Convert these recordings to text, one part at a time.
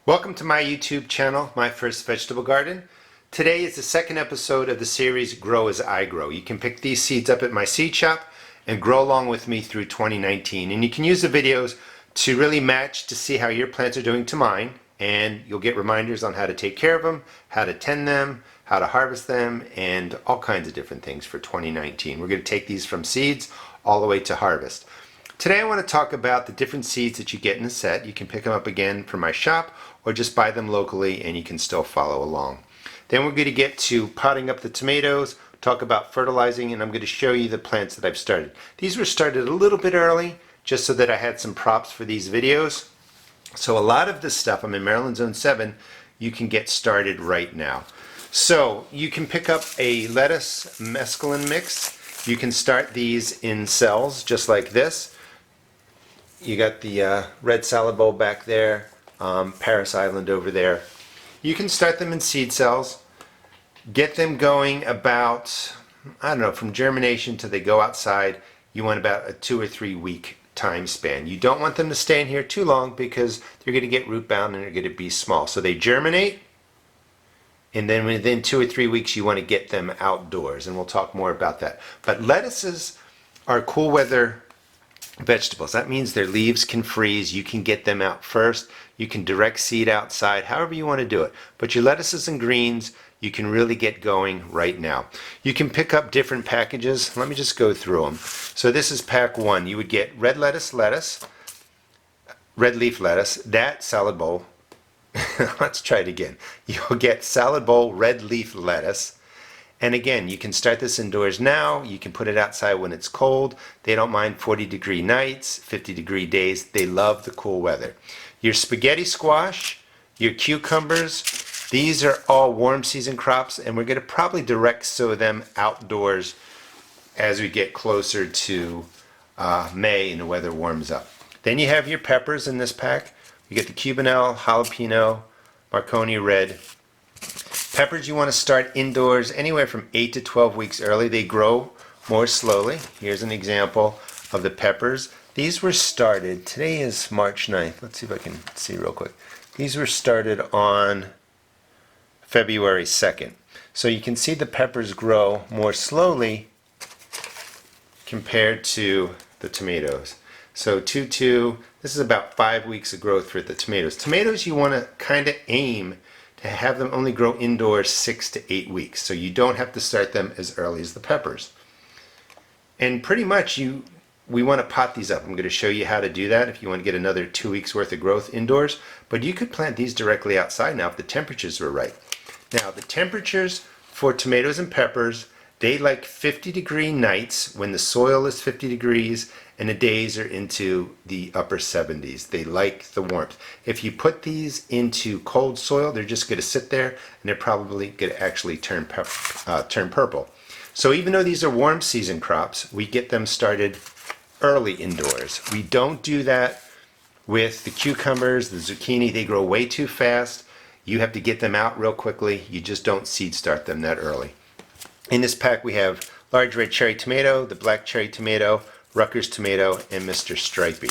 Welcome to my YouTube channel, My First Vegetable Garden. Today is the second episode of the series Grow as I Grow. You can pick these seeds up at my seed shop and grow along with me through 2019. And you can use the videos to really match to see how your plants are doing to mine. And you'll get reminders on how to take care of them, how to tend them, how to harvest them, and all kinds of different things for 2019. We're going to take these from seeds all the way to harvest. Today I want to talk about the different seeds that you get in a set. You can pick them up again from my shop or just buy them locally and you can still follow along. Then we're going to get to potting up the tomatoes, talk about fertilizing, and I'm going to show you the plants that I've started. These were started a little bit early just so that I had some props for these videos. So a lot of this stuff, I'm in Maryland Zone 7, you can get started right now. So you can pick up a lettuce mesclun mix. You can start these in cells just like this. You got the red salad bowl back there, Paris Island over there. You can start them in seed cells, get them going about, I don't know, from germination to they go outside, you want about a 2 or 3 week time span. You don't want them to stay in here too long because they're going to get root bound and they're going to be small. So they germinate, and then within 2 or 3 weeks you want to get them outdoors, and we'll talk more about that. But lettuces are cool weather vegetables. That means their leaves can freeze. You can get them out first. You can direct seed outside, however you want to do it. But your lettuces and greens, you can really get going right now. You can pick up different packages. Let me just go through them. So this is pack 1. You would get red lettuce, red leaf lettuce, that salad bowl. Let's try it again. You'll get salad bowl, red leaf lettuce. And again, you can start this indoors now. You can put it outside when it's cold. They don't mind 40-degree nights, 50-degree days. They love the cool weather. Your spaghetti squash, your cucumbers, these are all warm season crops, and we're going to probably direct sow them outdoors as we get closer to May and the weather warms up. Then you have your peppers in this pack. You get the Cubanelle, jalapeno, Marconi red. Peppers you want to start indoors anywhere from 8 to 12 weeks early. They grow more slowly. Here's an example of the peppers. These were started, today is March 9th. Let's see if I can see real quick. These were started on February 2nd. So you can see the peppers grow more slowly compared to the tomatoes. So 2-2, this is about 5 weeks of growth for the tomatoes. Tomatoes you want to kind of aim to have them only grow indoors 6 to 8 weeks, so you don't have to start them as early as the peppers. And pretty much we want to pot these up. I'm going to show you how to do that if you want to get another 2 weeks worth of growth indoors, but you could plant these directly outside now if the temperatures were right. Now the temperatures for tomatoes and peppers, they like 50-degree nights when the soil is 50 degrees and the days are into the upper 70s. They like the warmth. If you put these into cold soil, they're just going to sit there and they're probably going to actually turn purple. So even though these are warm season crops, we get them started early indoors. We don't do that with the cucumbers, the zucchini. They grow way too fast. You have to get them out real quickly. You just don't seed start them that early. In this pack we have large red cherry tomato, the black cherry tomato, Rutgers tomato, and Mr. Stripey.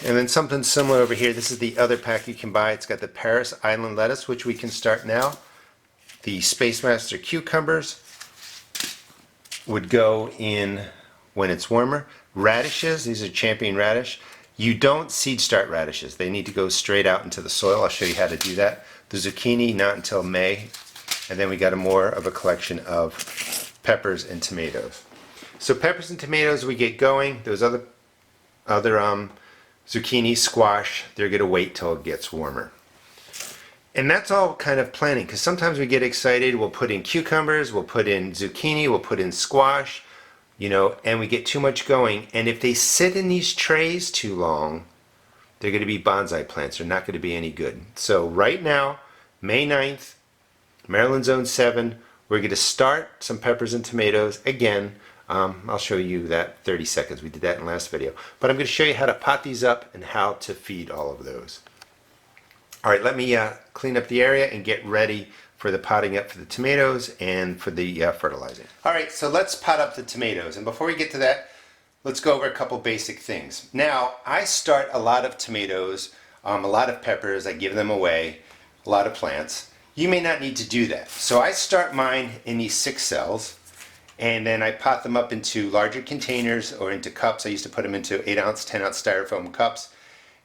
And then something similar over here. This is the other pack you can buy. It's got the Paris Island lettuce, which we can start now. The Space Master cucumbers would go in when it's warmer. Radishes, these are champion radish. You don't seed start radishes. They need to go straight out into the soil. I'll show you how to do that. The zucchini, not until May. And then we got more of a collection of peppers and tomatoes. So peppers and tomatoes we get going. Those other zucchini, squash, they're going to wait till it gets warmer. And that's all kind of planning, because sometimes we get excited. We'll put in cucumbers, we'll put in zucchini, we'll put in squash, and we get too much going. And if they sit in these trays too long, they're going to be bonsai plants. They're not going to be any good. So right now, May 9th, Maryland Zone 7, we're going to start some peppers and tomatoes again. I'll show you that 30 seconds. We did that in the last video. But I'm going to show you how to pot these up and how to feed all of those. Alright, let me clean up the area and get ready for the potting up for the tomatoes and for the fertilizing. Alright, so let's pot up the tomatoes. And before we get to that, let's go over a couple basic things. Now, I start a lot of tomatoes a lot of peppers, I give them away, a lot of plants. You may not need to do that. So I start mine in these 6 cells, and then I pot them up into larger containers or into cups. I used to put them into 8-ounce, 10-ounce styrofoam cups.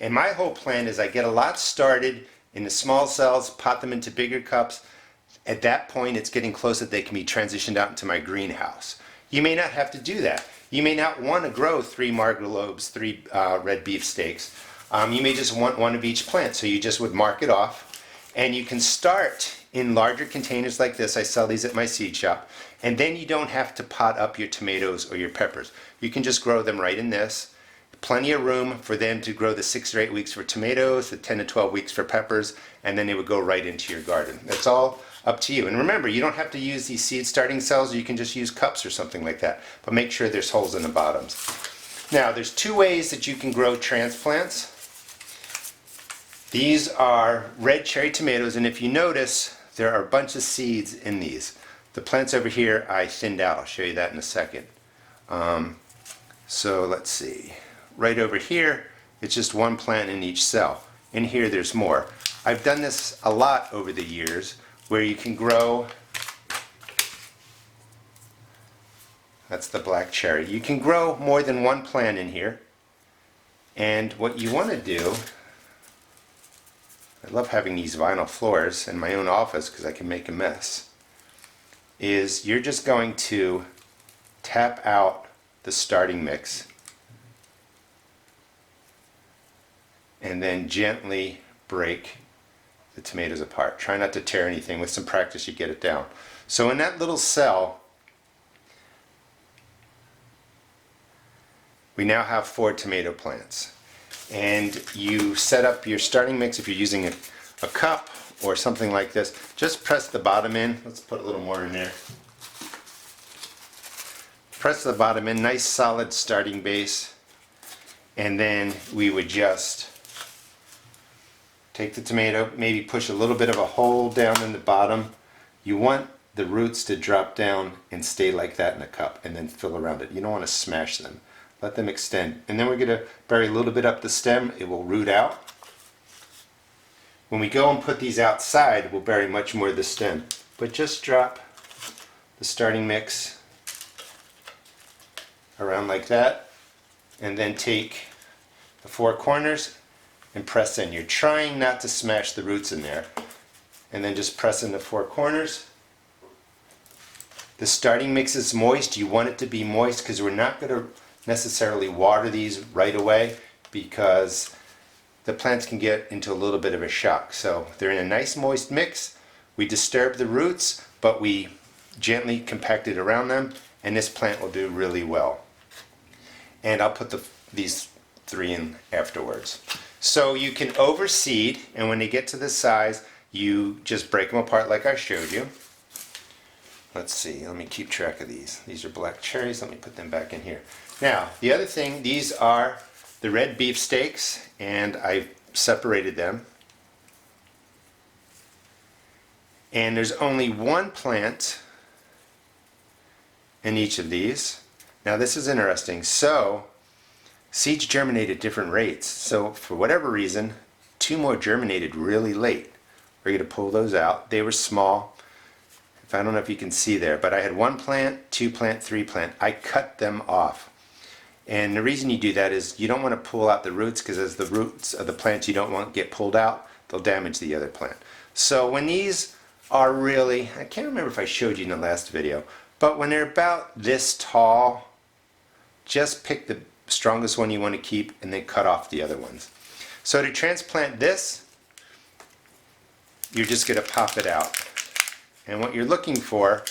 And my whole plan is I get a lot started in the small cells, pot them into bigger cups. At that point, it's getting close that they can be transitioned out into my greenhouse. You may not have to do that. You may not want to grow 3 margalobes, 3 red beef steaks. You may just want 1 of each plant, so you just would mark it off. And you can start in larger containers like this. I sell these at my seed shop. And then you don't have to pot up your tomatoes or your peppers. You can just grow them right in this. Plenty of room for them to grow the 6 or 8 weeks for tomatoes, the 10 to 12 weeks for peppers, and then they would go right into your garden. That's all up to you. And remember, you don't have to use these seed starting cells. You can just use cups or something like that. But make sure there's holes in the bottoms. Now, there's 2 ways that you can grow transplants. These are red cherry tomatoes, and if you notice, there are a bunch of seeds in these. The plants over here I thinned out. I'll show you that in a second. So let's see. Right over here, it's just 1 plant in each cell. In here, there's more. I've done this a lot over the years, where you can grow, that's the black cherry. You can grow more than 1 plant in here. And what you want to do, I love having these vinyl floors in my own office because I can make a mess, is you're just going to tap out the starting mix and then gently break the tomatoes apart. Try not to tear anything. With some practice you get it down. So in that little cell we now have 4 tomato plants. And you set up your starting mix. If you're using a cup or something like this, just press the bottom in. Let's put a little more in there. Press the bottom in, nice solid starting base, and then we would just take the tomato, maybe push a little bit of a hole down in the bottom. You want the roots to drop down and stay like that in a cup, and then fill around it. You don't want to smash them. Let them extend. And then we're going to bury a little bit up the stem. It will root out. When we go and put these outside, we'll bury much more of the stem. But just drop the starting mix around like that, and then take the 4 corners and press in. You're trying not to smash the roots in there. And then just press in the 4 corners. The starting mix is moist. You want it to be moist because we're not going to necessarily water these right away because the plants can get into a little bit of a shock. So they're in a nice moist mix. We disturb the roots, but we gently compact it around them, and this plant will do really well. And I'll put these 3 in afterwards. So you can overseed, and when they get to this size, you just break them apart like I showed you. Let's see, let me keep track of these. These are black cherries, let me put them back in here. Now, the other thing, these are the red beef steaks, and I've separated them. And there's only 1 plant in each of these. Now this is interesting. So seeds germinate at different rates. So for whatever reason, 2 more germinated really late. We're going to pull those out. They were small. I don't know if you can see there, but I had 1 plant, 2 plant, 3 plant. I cut them off. And the reason you do that is you don't want to pull out the roots, because as the roots of the plants you don't want get pulled out, they'll damage the other plant. So when these are really, I can't remember if I showed you in the last video, but when they're about this tall, just pick the strongest one you want to keep and then cut off the other ones. So to transplant this, you're just going to pop it out. And what you're looking for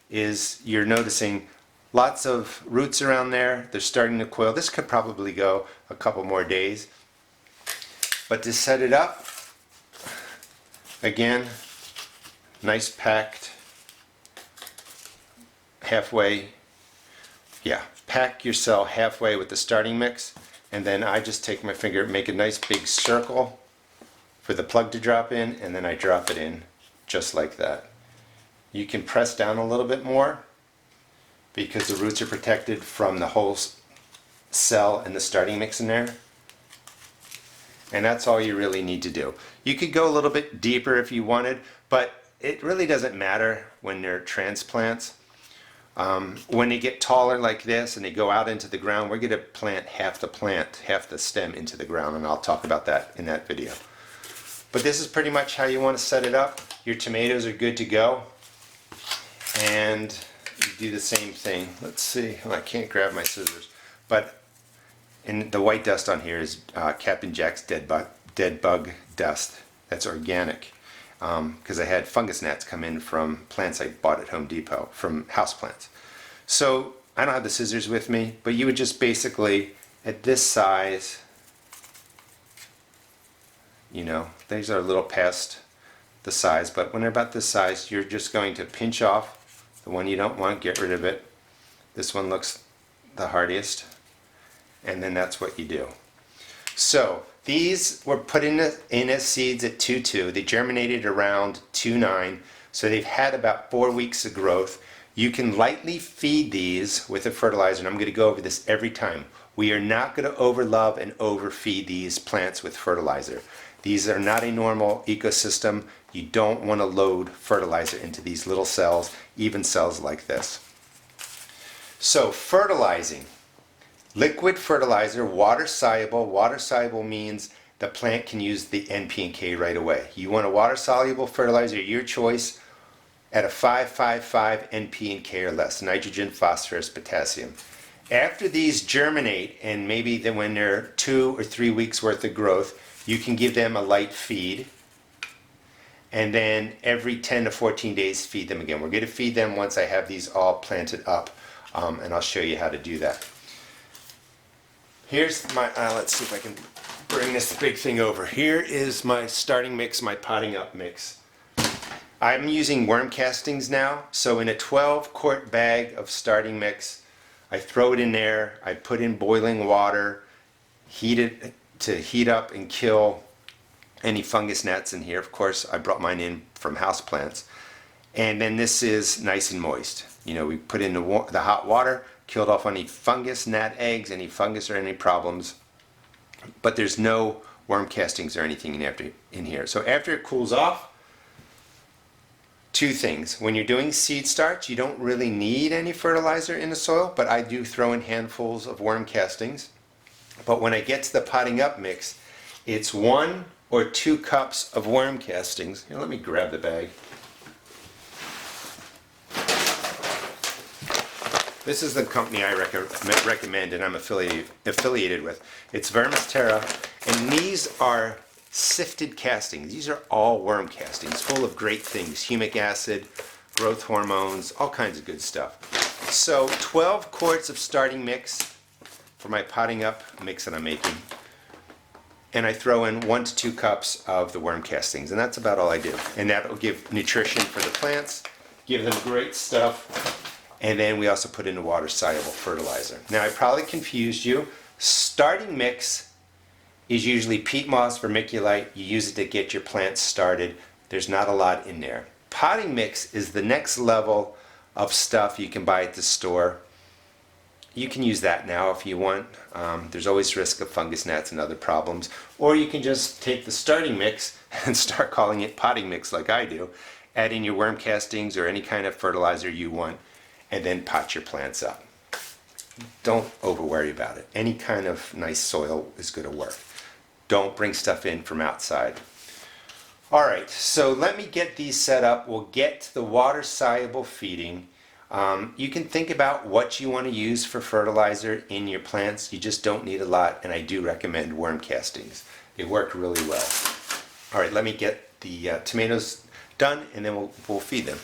is, you're noticing lots of roots around there. They're starting to coil. This could probably go a couple more days. But to set it up, again, nice packed, halfway, pack your cell halfway with the starting mix, and then I just take my finger, make a nice big circle for the plug to drop in, and then I drop it in just like that. You can press down a little bit more because the roots are protected from the whole cell and the starting mix in there. And that's all you really need to do. You could go a little bit deeper if you wanted, but it really doesn't matter when they're transplants. When they get taller like this and they go out into the ground, we're going to plant, half the stem into the ground, and I'll talk about that in that video. But this is pretty much how you want to set it up. Your tomatoes are good to go. And you do the same thing. Let's see, well, I can't grab my scissors, but the white dust on here is Captain Jack's dead bug dust. That's organic, because I had fungus gnats come in from plants I bought at Home Depot, from house plants. So I don't have the scissors with me, but you would just basically, at this size, you know, these are a little past the size, but when they're about this size, you're just going to pinch off the one you don't want, get rid of it. This one looks the hardiest, and then that's what you do. So these were put in as seeds at 2.2. They germinated around 2.9, so they've had about 4 weeks of growth. You can lightly feed these with a fertilizer, and I'm going to go over this every time. We are not going to overlove and overfeed these plants with fertilizer. These are not a normal ecosystem. You don't want to load fertilizer into these little cells, even cells like this. So fertilizing. Liquid fertilizer, water soluble. Water soluble means the plant can use the NP and K right away. You want a water soluble fertilizer, your choice, at a 5.55 NP and K or less, nitrogen, phosphorus, potassium. After these germinate, and maybe then when they're 2 or 3 weeks worth of growth, you can give them a light feed, and then every 10 to 14 days feed them again. We're going to feed them once I have these all planted up, and I'll show you how to do that. Here's my, let's see if I can bring this big thing over. Here is my starting mix, my potting up mix. I'm using worm castings now, so in a 12-quart bag of starting mix, I throw it in there, I put in boiling water, heat it to heat up and kill any fungus gnats in here. Of course, I brought mine in from houseplants. And then this is nice and moist. You know, we put in the hot water, killed off any fungus, gnat eggs, any fungus or any problems. But there's no worm castings or anything in here. So after it cools off, two things. When you're doing seed starts, you don't really need any fertilizer in the soil, but I do throw in handfuls of worm castings. But when I get to the potting up mix, it's 1 or 2 cups of worm castings. Here, let me grab the bag. This is the company I recommend and I'm affiliated with. It's Vermisterra, and these are sifted castings. These are all worm castings, full of great things: humic acid, growth hormones, all kinds of good stuff. So 12 quarts of starting mix for my potting up mix that I'm making, and I throw in 1 to 2 cups of the worm castings, and that's about all I do. And that will give nutrition for the plants, give them great stuff, and then we also put in a water soluble fertilizer. Now I probably confused you. Starting mix is usually peat moss, vermiculite. You use it to get your plants started. There's not a lot in there. Potting mix is the next level of stuff you can buy at the store. You can use that now if you want. There's always risk of fungus gnats and other problems. Or you can just take the starting mix and start calling it potting mix like I do. Add in your worm castings or any kind of fertilizer you want, and then pot your plants up. Don't over worry about it. Any kind of nice soil is going to work. Don't bring stuff in from outside. Alright, so let me get these set up. We'll get to the water soluble feeding. You can think about what you want to use for fertilizer in your plants. You just don't need a lot, and I do recommend worm castings. They work really well. Alright, let me get the tomatoes done, and then we'll feed them.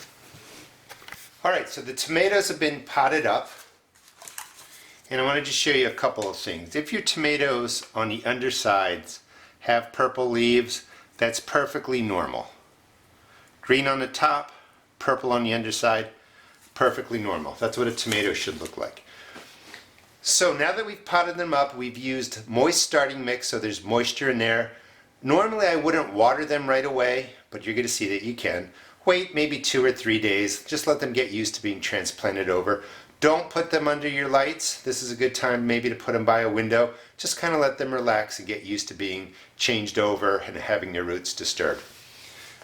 Alright, so the tomatoes have been potted up, and I want to just show you a couple of things. If your tomatoes on the undersides have purple leaves, that's perfectly normal. Green on the top, purple on the underside, perfectly normal. That's what a tomato should look like. So now that we've potted them up, we've used moist starting mix, so there's moisture in there. Normally I wouldn't water them right away, but you're going to see that you can. Wait maybe 2 or 3 days, just let them get used to being transplanted over. Don't put them under your lights. This is a good time maybe to put them by a window. Just kind of let them relax and get used to being changed over and having their roots disturbed.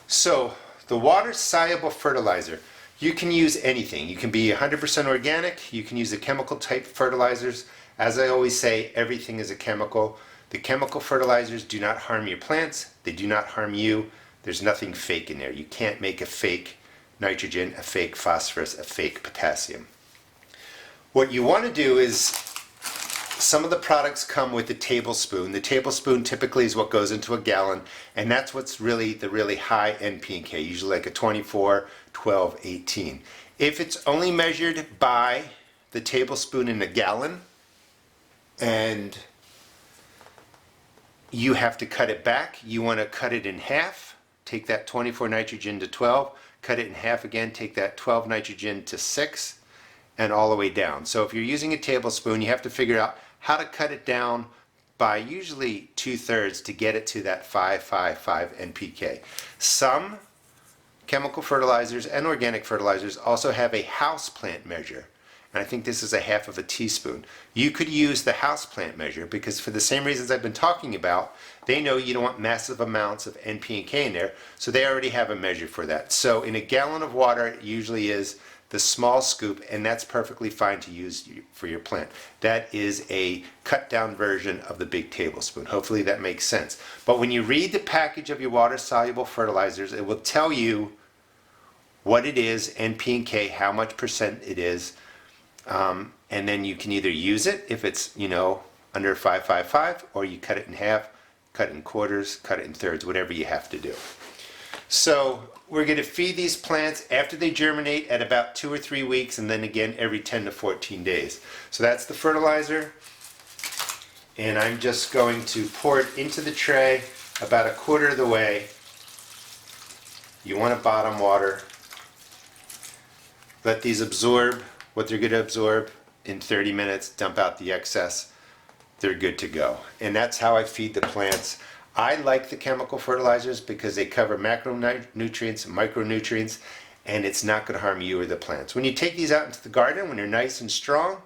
So the water-soluble fertilizer, you can use anything. You can be 100% organic. You can use the chemical type fertilizers. As I always say, everything is a chemical. The chemical fertilizers do not harm your plants. They do not harm you. There's nothing fake in there. You can't make a fake nitrogen, a fake phosphorus, a fake potassium. What you want to do is, some of the products come with a tablespoon. The tablespoon typically is what goes into a gallon, and that's what's really the really high NP&K, usually like a 24, 12, 18. If it's only measured by the tablespoon in a gallon, and you have to cut it back, you want to cut it in half, take that 24 nitrogen to 12, cut it in half again, take that 12 nitrogen to 6, and all the way down. So if you're using a tablespoon, you have to figure out how to cut it down by usually 2/3 to get it to that 555 NPK. Some chemical fertilizers and organic fertilizers also have a houseplant measure, and I think this is a half of a teaspoon. You could use the houseplant measure because for the same reasons I've been talking about, they know you don't want massive amounts of NP and K in there, so they already have a measure for that. So in a gallon of water, it usually is the small scoop, and that's perfectly fine to use for your plant. That is a cut down version of the big tablespoon. Hopefully that makes sense. But when you read the package of your water soluble fertilizers, it will tell you what it is, NP and K, how much percent it is, and then you can either use it if it's, under 555, or you cut it in half, cut it in quarters, cut it in thirds, whatever you have to do. So we're going to feed these plants after they germinate at about 2 or 3 weeks, and then again every 10 to 14 days. So that's the fertilizer, and I'm just going to pour it into the tray about 1/4 of the way. You want to bottom water. Let these absorb what they're going to absorb in 30 minutes, dump out the excess. They're good to go. And that's how I feed the plants. I like the chemical fertilizers because they cover macronutrients, micronutrients, and it's not going to harm you or the plants. When you take these out into the garden, when they're nice and strong,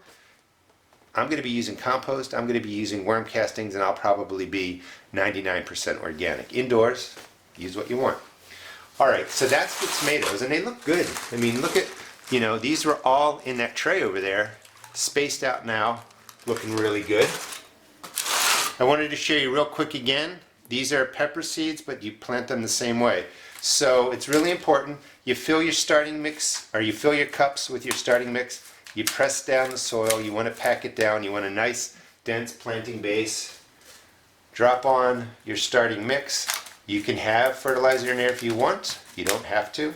I'm going to be using compost, I'm going to be using worm castings, and I'll probably be 99% organic. Indoors, use what you want. Alright, so that's the tomatoes, and they look good. I mean, look at, these were all in that tray over there, spaced out now, looking really good. I wanted to show you real quick again. These are pepper seeds, but you plant them the same way. So it's really important. You fill your starting mix, or you fill your cups with your starting mix. You press down the soil. You want to pack it down. You want a nice, dense planting base. Drop on your starting mix. You can have fertilizer in there if you want. You don't have to.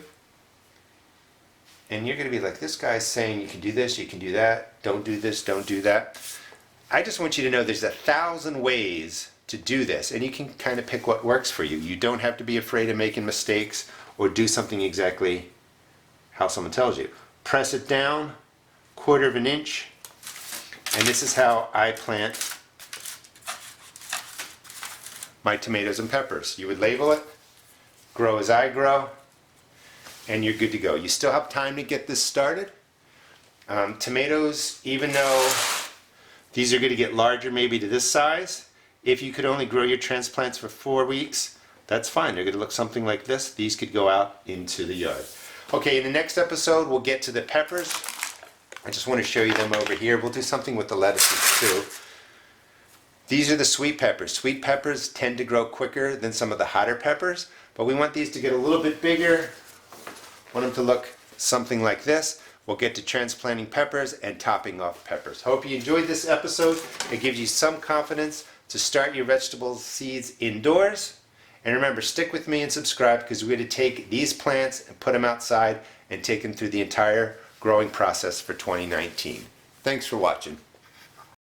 And you're going to be like, this guy's saying you can do this, you can do that. Don't do this, don't do that. I just want you to know there's 1,000 ways to do this, and you can kind of pick what works for you. You don't have to be afraid of making mistakes or do something exactly how someone tells you. Press it down 1/4 of an inch, and this is how I plant my tomatoes and peppers. You would label it, grow as I grow, and you're good to go. You still have time to get this started. Tomatoes, even though these are going to get larger maybe to this size, if you could only grow your transplants for 4 weeks, that's fine. They're going to look something like this. These could go out into the yard. Okay, in the next episode, we'll get to the peppers. I just want to show you them over here. We'll do something with the lettuces too. These are the sweet peppers. Sweet peppers tend to grow quicker than some of the hotter peppers, but we want these to get a little bit bigger. Want them to look something like this. We'll get to transplanting peppers and topping off peppers. Hope you enjoyed this episode. It gives you some confidence to start your vegetable seeds indoors. And remember, stick with me and subscribe, because we're going to take these plants and put them outside and take them through the entire growing process for 2019. Thanks for watching.